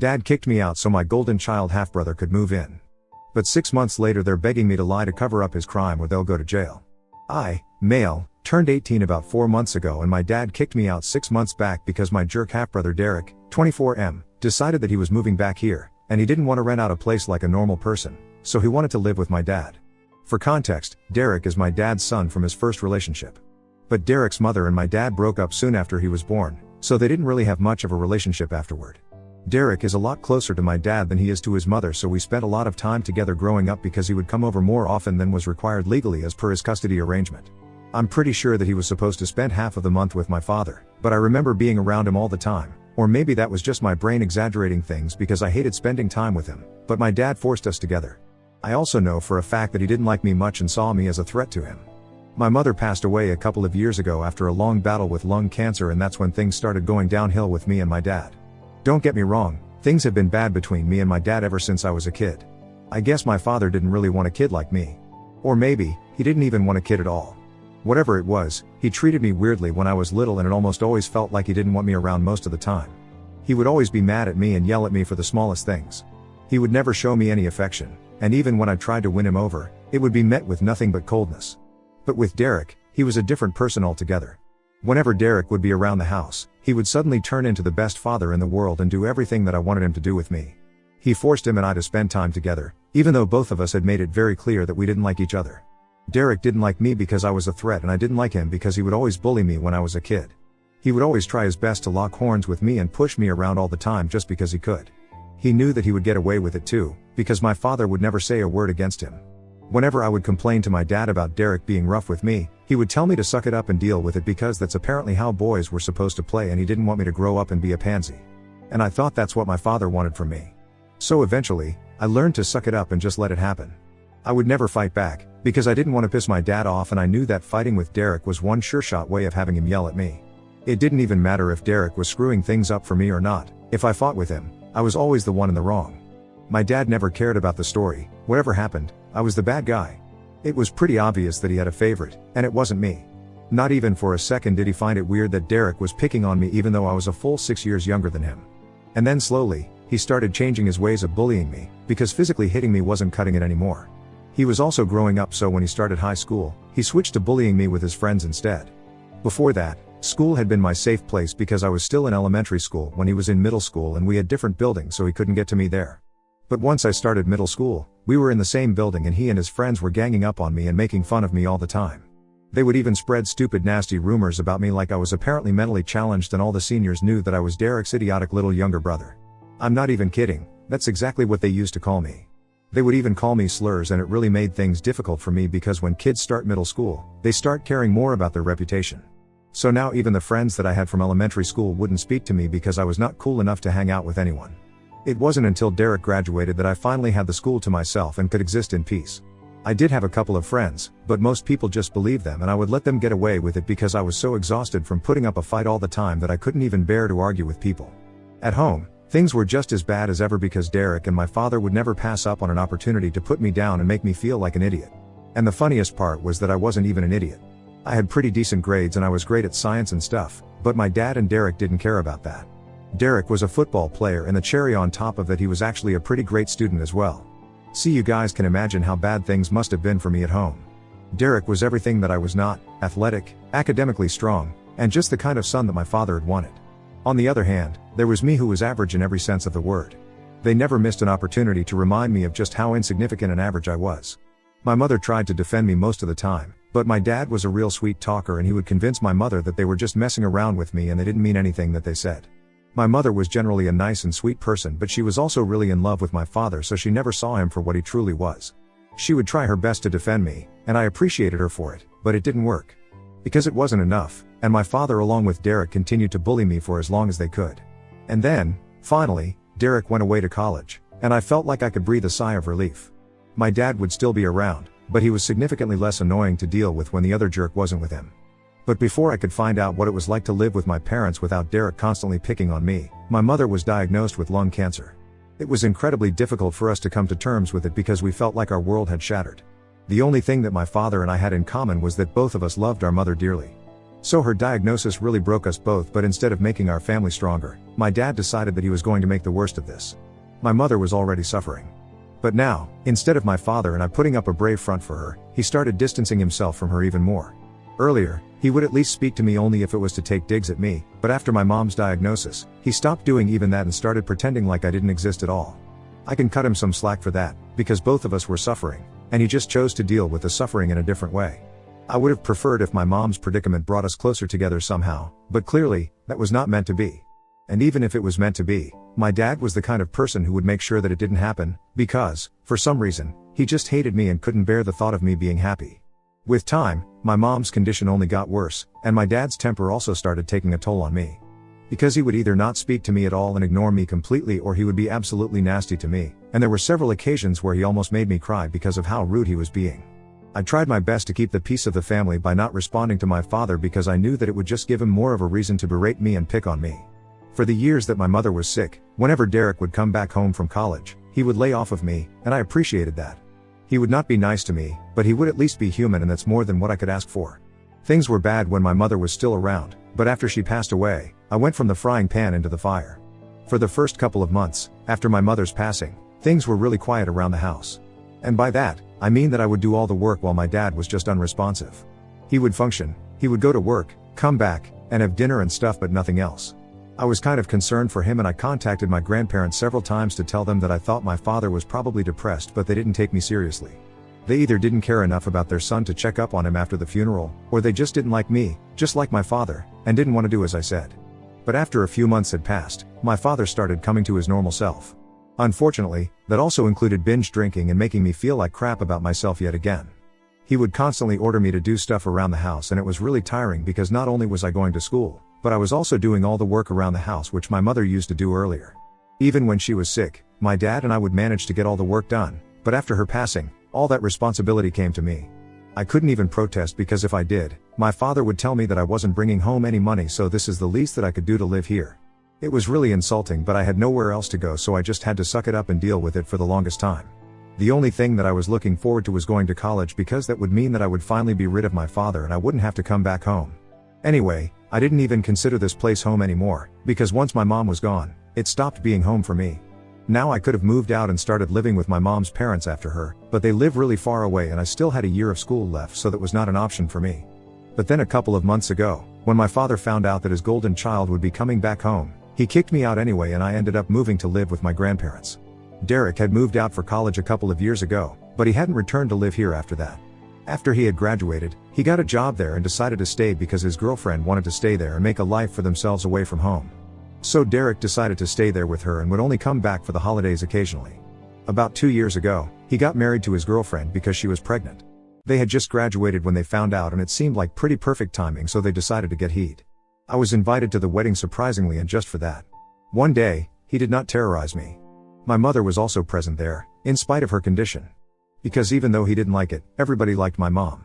Dad kicked me out so my golden child half-brother could move in. But 6 months later they're begging me to lie to cover up his crime or they'll go to jail. I, male, turned 18 about 4 months ago and my dad kicked me out 6 months back because my jerk half-brother Derek, 24M, decided that he was moving back here, and he didn't want to rent out a place like a normal person, so he wanted to live with my dad. For context, Derek is my dad's son from his first relationship. But Derek's mother and my dad broke up soon after he was born, so they didn't really have much of a relationship afterward. Derek is a lot closer to my dad than he is to his mother, so we spent a lot of time together growing up because he would come over more often than was required legally as per his custody arrangement. I'm pretty sure that he was supposed to spend half of the month with my father, but I remember being around him all the time, or maybe that was just my brain exaggerating things because I hated spending time with him, but my dad forced us together. I also know for a fact that he didn't like me much and saw me as a threat to him. My mother passed away a couple of years ago after a long battle with lung cancer, and that's when things started going downhill with me and my dad. Don't get me wrong, things have been bad between me and my dad ever since I was a kid. I guess my father didn't really want a kid like me. Or maybe, he didn't even want a kid at all. Whatever it was, he treated me weirdly when I was little, and it almost always felt like he didn't want me around most of the time. He would always be mad at me and yell at me for the smallest things. He would never show me any affection, and even when I tried to win him over, it would be met with nothing but coldness. But with Derek, he was a different person altogether. Whenever Derek would be around the house, he would suddenly turn into the best father in the world and do everything that I wanted him to do with me. He forced him and I to spend time together, even though both of us had made it very clear that we didn't like each other. Derek didn't like me because I was a threat, and I didn't like him because he would always bully me when I was a kid. He would always try his best to lock horns with me and push me around all the time just because he could. He knew that he would get away with it too, because my father would never say a word against him. Whenever I would complain to my dad about Derek being rough with me, he would tell me to suck it up and deal with it because that's apparently how boys were supposed to play, and he didn't want me to grow up and be a pansy. And I thought that's what my father wanted from me. So eventually, I learned to suck it up and just let it happen. I would never fight back, because I didn't want to piss my dad off, and I knew that fighting with Derek was one sure-shot way of having him yell at me. It didn't even matter if Derek was screwing things up for me or not. If I fought with him, I was always the one in the wrong. My dad never cared about the story. Whatever happened, I was the bad guy. It was pretty obvious that he had a favorite, and it wasn't me. Not even for a second did he find it weird that Derek was picking on me even though I was a full 6 years younger than him. And then slowly, he started changing his ways of bullying me, because physically hitting me wasn't cutting it anymore. He was also growing up, so when he started high school, he switched to bullying me with his friends instead. Before that, school had been my safe place because I was still in elementary school when he was in middle school, and we had different buildings so he couldn't get to me there. But once I started middle school, we were in the same building and he and his friends were ganging up on me and making fun of me all the time. They would even spread stupid nasty rumors about me like I was apparently mentally challenged, and all the seniors knew that I was Derek's idiotic little younger brother. I'm not even kidding, that's exactly what they used to call me. They would even call me slurs, and it really made things difficult for me because when kids start middle school, they start caring more about their reputation. So now even the friends that I had from elementary school wouldn't speak to me because I was not cool enough to hang out with anyone. It wasn't until Derek graduated that I finally had the school to myself and could exist in peace. I did have a couple of friends, but most people just believed them, and I would let them get away with it because I was so exhausted from putting up a fight all the time that I couldn't even bear to argue with people. At home, things were just as bad as ever because Derek and my father would never pass up on an opportunity to put me down and make me feel like an idiot. And the funniest part was that I wasn't even an idiot. I had pretty decent grades and I was great at science and stuff, but my dad and Derek didn't care about that. Derek was a football player, and the cherry on top of that, he was actually a pretty great student as well. See, you guys can imagine how bad things must have been for me at home. Derek was everything that I was not: athletic, academically strong, and just the kind of son that my father had wanted. On the other hand, there was me, who was average in every sense of the word. They never missed an opportunity to remind me of just how insignificant and average I was. My mother tried to defend me most of the time, but my dad was a real sweet talker, and he would convince my mother that they were just messing around with me and they didn't mean anything that they said. My mother was generally a nice and sweet person, but she was also really in love with my father, so she never saw him for what he truly was. She would try her best to defend me, and I appreciated her for it, but it didn't work. Because it wasn't enough, and my father along with Derek continued to bully me for as long as they could. And then, finally, Derek went away to college, and I felt like I could breathe a sigh of relief. My dad would still be around, but he was significantly less annoying to deal with when the other jerk wasn't with him. But before I could find out what it was like to live with my parents without Derek constantly picking on me, my mother was diagnosed with lung cancer. It was incredibly difficult for us to come to terms with it because we felt like our world had shattered. The only thing that my father and I had in common was that both of us loved our mother dearly. So her diagnosis really broke us both, but instead of making our family stronger, my dad decided that he was going to make the worst of this. My mother was already suffering. But now, instead of my father and I putting up a brave front for her, he started distancing himself from her even more. Earlier, he would at least speak to me only if it was to take digs at me, but after my mom's diagnosis, he stopped doing even that and started pretending like I didn't exist at all. I can cut him some slack for that, because both of us were suffering, and he just chose to deal with the suffering in a different way. I would have preferred if my mom's predicament brought us closer together somehow, but clearly, that was not meant to be. And even if it was meant to be, my dad was the kind of person who would make sure that it didn't happen, because, for some reason, he just hated me and couldn't bear the thought of me being happy. With time, my mom's condition only got worse, and my dad's temper also started taking a toll on me. Because he would either not speak to me at all and ignore me completely, or he would be absolutely nasty to me, and there were several occasions where he almost made me cry because of how rude he was being. I tried my best to keep the peace of the family by not responding to my father because I knew that it would just give him more of a reason to berate me and pick on me. For the years that my mother was sick, whenever Derek would come back home from college, he would lay off of me, and I appreciated that. He would not be nice to me, but he would at least be human, and that's more than what I could ask for. Things were bad when my mother was still around, but after she passed away, I went from the frying pan into the fire. For the first couple of months, after my mother's passing, things were really quiet around the house. And by that, I mean that I would do all the work while my dad was just unresponsive. He would function, he would go to work, come back, and have dinner and stuff, but nothing else. I was kind of concerned for him, and I contacted my grandparents several times to tell them that I thought my father was probably depressed, but they didn't take me seriously. They either didn't care enough about their son to check up on him after the funeral, or they just didn't like me, just like my father, and didn't want to do as I said. But after a few months had passed, my father started coming to his normal self. Unfortunately, that also included binge drinking and making me feel like crap about myself yet again. He would constantly order me to do stuff around the house, and it was really tiring because not only was I going to school, but I was also doing all the work around the house which my mother used to do earlier. Even when she was sick, my dad and I would manage to get all the work done, but after her passing, all that responsibility came to me. I couldn't even protest because if I did, my father would tell me that I wasn't bringing home any money, so this is the least that I could do to live here. It was really insulting, but I had nowhere else to go, so I just had to suck it up and deal with it for the longest time. The only thing that I was looking forward to was going to college, because that would mean that I would finally be rid of my father and I wouldn't have to come back home. Anyway, I didn't even consider this place home anymore, because once my mom was gone, it stopped being home for me. Now I could have moved out and started living with my mom's parents after her, but they live really far away and I still had a year of school left, so that was not an option for me. But then a couple of months ago, when my father found out that his golden child would be coming back home, he kicked me out anyway, and I ended up moving to live with my grandparents. Derek had moved out for college a couple of years ago, but he hadn't returned to live here after that. After he had graduated, he got a job there and decided to stay because his girlfriend wanted to stay there and make a life for themselves away from home. So Derek decided to stay there with her and would only come back for the holidays occasionally. About 2 years ago, he got married to his girlfriend because she was pregnant. They had just graduated when they found out, and it seemed like pretty perfect timing, so they decided to get heat. I was invited to the wedding surprisingly, and just for that. One day, he did not terrorize me. My mother was also present there, in spite of her condition. Because even though he didn't like it, everybody liked my mom.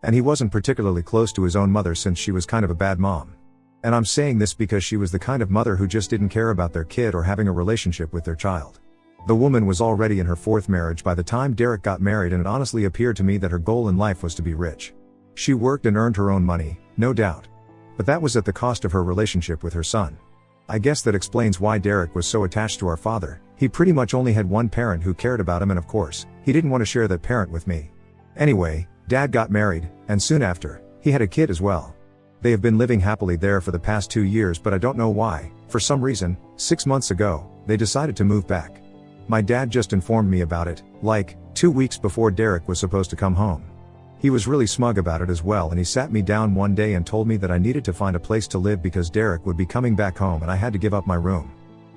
And he wasn't particularly close to his own mother since she was kind of a bad mom. And I'm saying this because she was the kind of mother who just didn't care about their kid or having a relationship with their child. The woman was already in her 4th marriage by the time Derek got married, and it honestly appeared to me that her goal in life was to be rich. She worked and earned her own money, no doubt. But that was at the cost of her relationship with her son. I guess that explains why Derek was so attached to our father. He pretty much only had one parent who cared about him, and of course, he didn't want to share that parent with me. Anyway, Dad got married, and soon after, he had a kid as well. They have been living happily there for the past 2 years, but I don't know why. For some reason, 6 months ago, they decided to move back. My dad just informed me about it, like, 2 weeks before Derek was supposed to come home. He was really smug about it as well, and he sat me down one day and told me that I needed to find a place to live because Derek would be coming back home and I had to give up my room.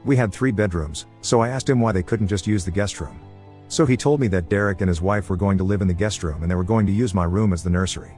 We had 3 bedrooms, so I asked him why they couldn't just use the guest room. So he told me that Derek and his wife were going to live in the guest room and they were going to use my room as the nursery.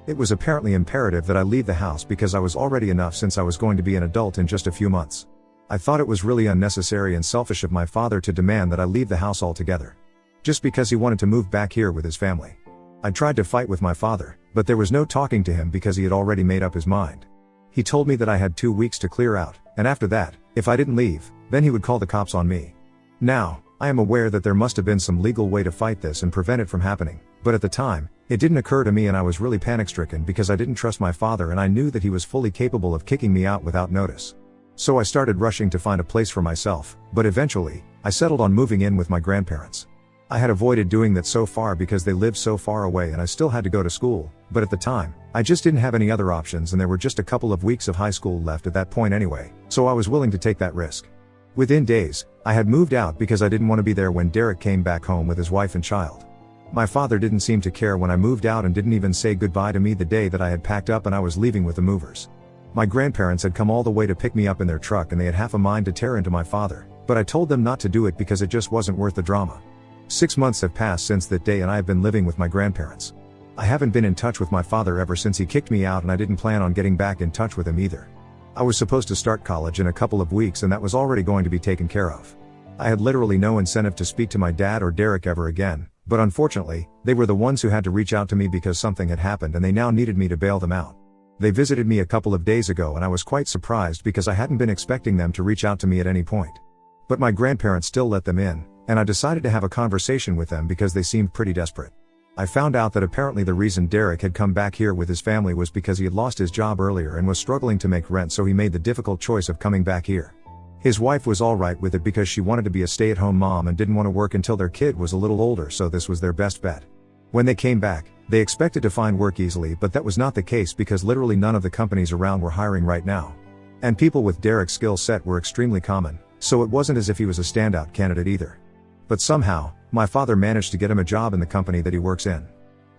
It was apparently imperative that I leave the house because I was already enough since I was going to be an adult in just a few months. I thought it was really unnecessary and selfish of my father to demand that I leave the house altogether. Just because he wanted to move back here with his family. I tried to fight with my father, but there was no talking to him because he had already made up his mind. He told me that I had 2 weeks to clear out, and after that, if I didn't leave, then he would call the cops on me. Now, I am aware that there must have been some legal way to fight this and prevent it from happening, But at the time, it didn't occur to me and I was really panic-stricken because I didn't trust my father and I knew that he was fully capable of kicking me out without notice. So I started rushing to find a place for myself, but eventually, I settled on moving in with my grandparents. I had avoided doing that so far because they lived so far away and I still had to go to school, but at the time, I just didn't have any other options and there were just a couple of weeks of high school left at that point anyway, so I was willing to take that risk. Within days, I had moved out because I didn't want to be there when Derek came back home with his wife and child. My father didn't seem to care when I moved out and didn't even say goodbye to me the day that I had packed up and I was leaving with the movers. My grandparents had come all the way to pick me up in their truck and they had half a mind to tear into my father, but I told them not to do it because it just wasn't worth the drama. 6 months have passed since that day and I have been living with my grandparents. I haven't been in touch with my father ever since he kicked me out and I didn't plan on getting back in touch with him either. I was supposed to start college in a couple of weeks and that was already going to be taken care of. I had literally no incentive to speak to my dad or Derek ever again, but unfortunately, they were the ones who had to reach out to me because something had happened and they now needed me to bail them out. They visited me a couple of days ago and I was quite surprised because I hadn't been expecting them to reach out to me at any point. But my grandparents still let them in, and I decided to have a conversation with them because they seemed pretty desperate. I found out that apparently the reason Derek had come back here with his family was because he had lost his job earlier and was struggling to make rent, so he made the difficult choice of coming back here. His wife was alright with it because she wanted to be a stay-at-home mom and didn't want to work until their kid was a little older, so this was their best bet. When they came back, they expected to find work easily, but that was not the case because literally none of the companies around were hiring right now. And people with Derek's skill set were extremely common, so it wasn't as if he was a standout candidate either. But somehow, my father managed to get him a job in the company that he works in.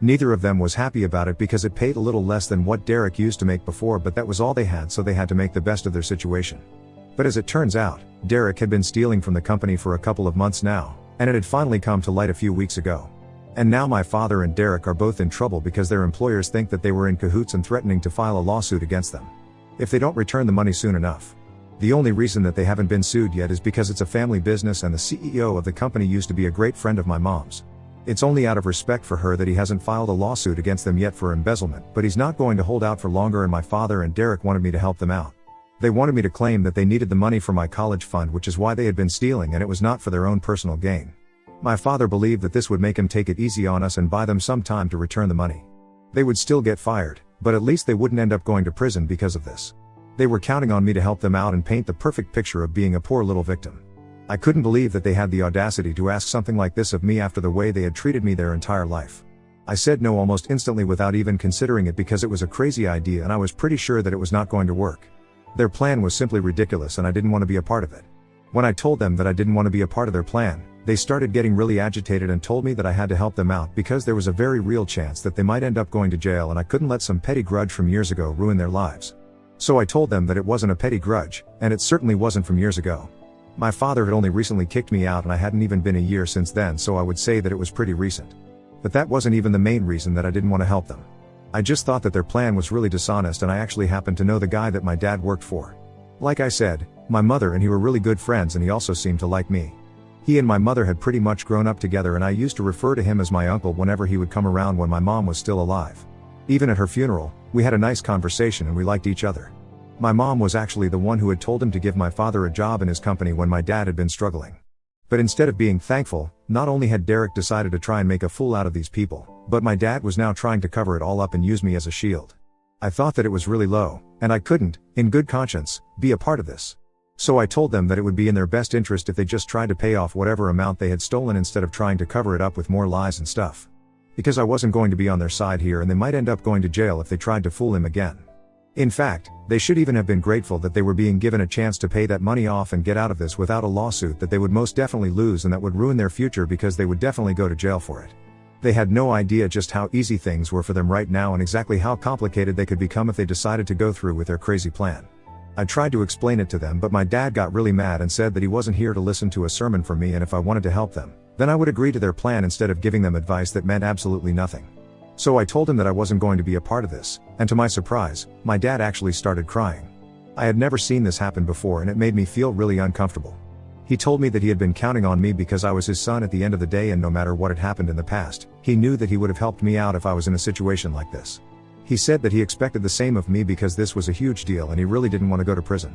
Neither of them was happy about it because it paid a little less than what Derek used to make before, but that was all they had, so they had to make the best of their situation. But as it turns out, Derek had been stealing from the company for a couple of months now, and it had finally come to light a few weeks ago. And now my father and Derek are both in trouble because their employers think that they were in cahoots and threatening to file a lawsuit against them if they don't return the money soon enough. The only reason that they haven't been sued yet is because it's a family business and the CEO of the company used to be a great friend of my mom's. It's only out of respect for her that he hasn't filed a lawsuit against them yet for embezzlement, but he's not going to hold out for longer, and my father and Derek wanted me to help them out. They wanted me to claim that they needed the money for my college fund, which is why they had been stealing, and it was not for their own personal gain. My father believed that this would make him take it easy on us and buy them some time to return the money. They would still get fired, but at least they wouldn't end up going to prison because of this. They were counting on me to help them out and paint the perfect picture of being a poor little victim. I couldn't believe that they had the audacity to ask something like this of me after the way they had treated me their entire life. I said no almost instantly without even considering it because it was a crazy idea and I was pretty sure that it was not going to work. Their plan was simply ridiculous and I didn't want to be a part of it. When I told them that I didn't want to be a part of their plan, they started getting really agitated and told me that I had to help them out because there was a very real chance that they might end up going to jail and I couldn't let some petty grudge from years ago ruin their lives. So I told them that it wasn't a petty grudge, and it certainly wasn't from years ago. My father had only recently kicked me out and I hadn't even been a year since then, so I would say that it was pretty recent. But that wasn't even the main reason that I didn't want to help them. I just thought that their plan was really dishonest, and I actually happened to know the guy that my dad worked for. Like I said, my mother and he were really good friends and he also seemed to like me. He and my mother had pretty much grown up together and I used to refer to him as my uncle whenever he would come around when my mom was still alive. Even at her funeral, we had a nice conversation and we liked each other. My mom was actually the one who had told him to give my father a job in his company when my dad had been struggling. But instead of being thankful, not only had Derek decided to try and make a fool out of these people, but my dad was now trying to cover it all up and use me as a shield. I thought that it was really low, and I couldn't, in good conscience, be a part of this. So I told them that it would be in their best interest if they just tried to pay off whatever amount they had stolen instead of trying to cover it up with more lies and stuff. Because I wasn't going to be on their side here and they might end up going to jail if they tried to fool him again. In fact, they should even have been grateful that they were being given a chance to pay that money off and get out of this without a lawsuit that they would most definitely lose and that would ruin their future because they would definitely go to jail for it. They had no idea just how easy things were for them right now and exactly how complicated they could become if they decided to go through with their crazy plan. I tried to explain it to them, but my dad got really mad and said that he wasn't here to listen to a sermon from me, and if I wanted to help them, then I would agree to their plan instead of giving them advice that meant absolutely nothing. So I told him that I wasn't going to be a part of this, and to my surprise, my dad actually started crying. I had never seen this happen before and it made me feel really uncomfortable. He told me that he had been counting on me because I was his son at the end of the day, and no matter what had happened in the past, he knew that he would have helped me out if I was in a situation like this. He said that he expected the same of me because this was a huge deal and he really didn't want to go to prison.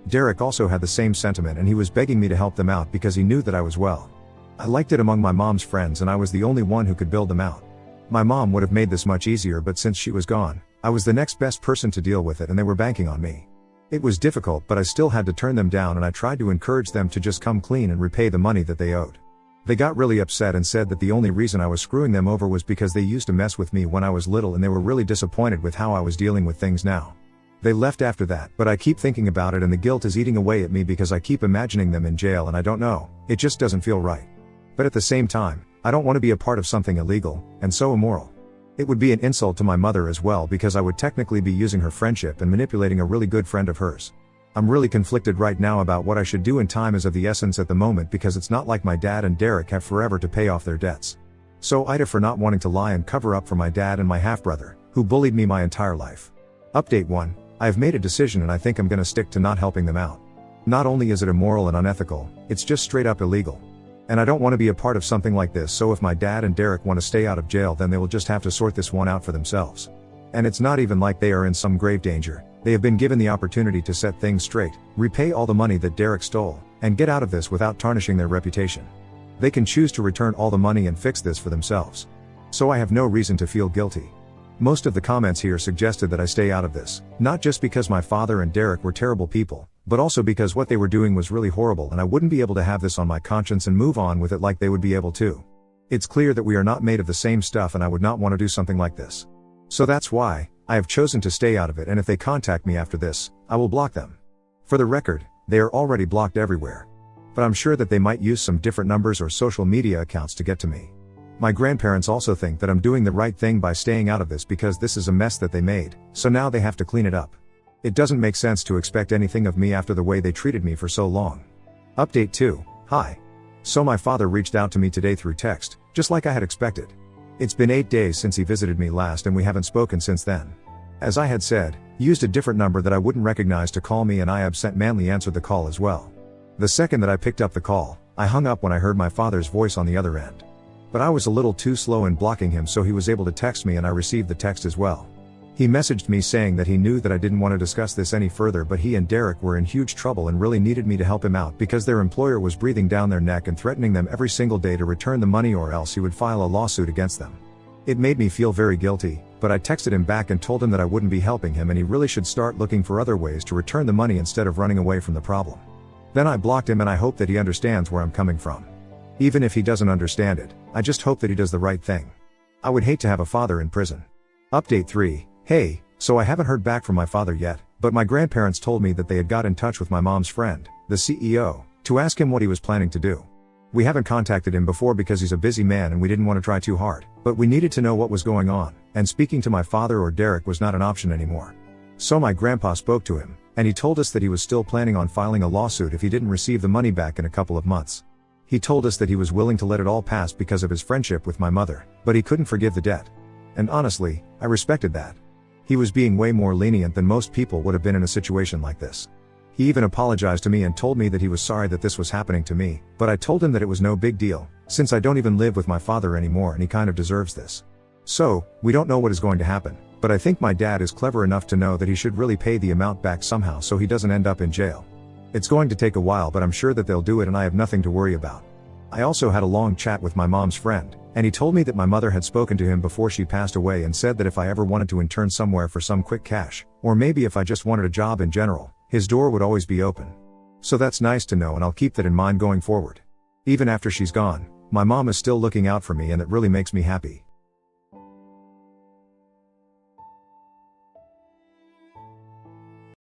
Derek also had the same sentiment and he was begging me to help them out because he knew that I was well. I liked it among my mom's friends and I was the only one who could build them out. My mom would have made this much easier, but since she was gone, I was the next best person to deal with it and they were banking on me. It was difficult, but I still had to turn them down and I tried to encourage them to just come clean and repay the money that they owed. They got really upset and said that the only reason I was screwing them over was because they used to mess with me when I was little and they were really disappointed with how I was dealing with things now. They left after that, but I keep thinking about it and the guilt is eating away at me because I keep imagining them in jail and I don't know, it just doesn't feel right. But at the same time, I don't want to be a part of something illegal, and so immoral. It would be an insult to my mother as well because I would technically be using her friendship and manipulating a really good friend of hers. I'm really conflicted right now about what I should do, and time is of the essence at the moment because it's not like my dad and Derek have forever to pay off their debts. So Ida for not wanting to lie and cover up for my dad and my half-brother, who bullied me my entire life. Update 1. I have made a decision and I think I'm gonna stick to not helping them out. Not only is it immoral and unethical, it's just straight up illegal. And I don't want to be a part of something like this, so if my dad and Derek want to stay out of jail then they will just have to sort this one out for themselves. And it's not even like they are in some grave danger, they have been given the opportunity to set things straight, repay all the money that Derek stole, and get out of this without tarnishing their reputation. They can choose to return all the money and fix this for themselves. So I have no reason to feel guilty. Most of the comments here suggested that I stay out of this, not just because my father and Derek were terrible people, but also because what they were doing was really horrible and I wouldn't be able to have this on my conscience and move on with it like they would be able to. It's clear that we are not made of the same stuff and I would not want to do something like this. So that's why I have chosen to stay out of it, and if they contact me after this, I will block them. For the record, they are already blocked everywhere. But I'm sure that they might use some different numbers or social media accounts to get to me. My grandparents also think that I'm doing the right thing by staying out of this because this is a mess that they made, so now they have to clean it up. It doesn't make sense to expect anything of me after the way they treated me for so long. Update 2. Hi. So my father reached out to me today through text, just like I had expected. It's been 8 days since he visited me last and we haven't spoken since then. As I had said, he used a different number that I wouldn't recognize to call me and I absent-mindedly answered the call as well. The second that I picked up the call, I hung up when I heard my father's voice on the other end. But I was a little too slow in blocking him, so he was able to text me and I received the text as well. He messaged me saying that he knew that I didn't want to discuss this any further, but he and Derek were in huge trouble and really needed me to help him out because their employer was breathing down their neck and threatening them every single day to return the money or else he would file a lawsuit against them. It made me feel very guilty, but I texted him back and told him that I wouldn't be helping him and he really should start looking for other ways to return the money instead of running away from the problem. Then I blocked him and I hope that he understands where I'm coming from. Even if he doesn't understand it, I just hope that he does the right thing. I would hate to have a father in prison. Update 3. Hey, so I haven't heard back from my father yet, but my grandparents told me that they had got in touch with my mom's friend, the CEO, to ask him what he was planning to do. We haven't contacted him before because he's a busy man and we didn't want to try too hard, but we needed to know what was going on, and speaking to my father or Derek was not an option anymore. So my grandpa spoke to him, and he told us that he was still planning on filing a lawsuit if he didn't receive the money back in a couple of months. He told us that he was willing to let it all pass because of his friendship with my mother, but he couldn't forgive the debt. And honestly, I respected that. He was being way more lenient than most people would have been in a situation like this. He even apologized to me and told me that he was sorry that this was happening to me, but I told him that it was no big deal, since I don't even live with my father anymore and he kind of deserves this. So, we don't know what is going to happen, but I think my dad is clever enough to know that he should really pay the amount back somehow so he doesn't end up in jail. It's going to take a while, but I'm sure that they'll do it and I have nothing to worry about. I also had a long chat with my mom's friend, and he told me that my mother had spoken to him before she passed away and said that if I ever wanted to intern somewhere for some quick cash, or maybe if I just wanted a job in general, his door would always be open. So that's nice to know and I'll keep that in mind going forward. Even after she's gone, my mom is still looking out for me and that really makes me happy.